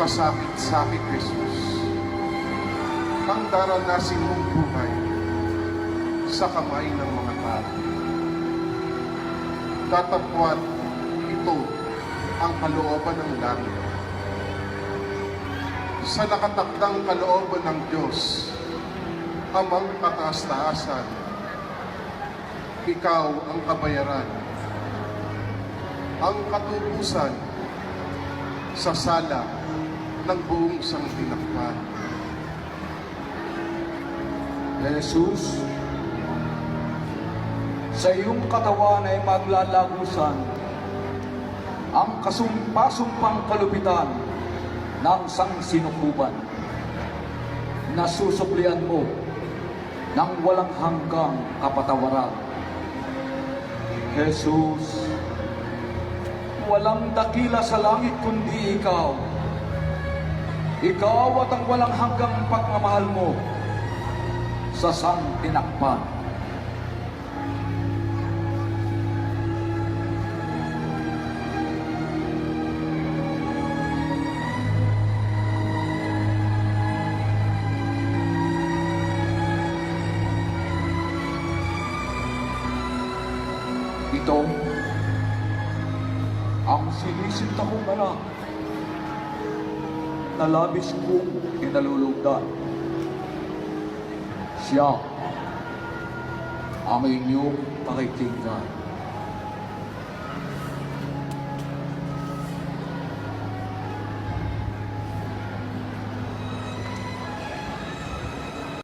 kasakit-sakit, Jesus, ang daranasin mong buhay sa kamay ng mga tao. Tatapwat ito ang kalooban ng langit. Sa nakatakdang kalooban ng Diyos, Amang kataas-taasan, ikaw ang kabayaran, ang katubusan sa sala ng buong sangtinakpan. Jesus, sa iyong katawan ay maglalagusan ang kasumpa-sumpang kalupitan ng sangsinukuban. Nasusuklian mo ng walang hanggang kapatawaran. Jesus, walang dakila sa langit kundi ikaw. Ikaw at ang walang hanggang pagmamahal mo sa sangtinakpan. Ito ang sinisinta kong anak na labis kong kinalulugdan. Siya ang inyong pakikinggan.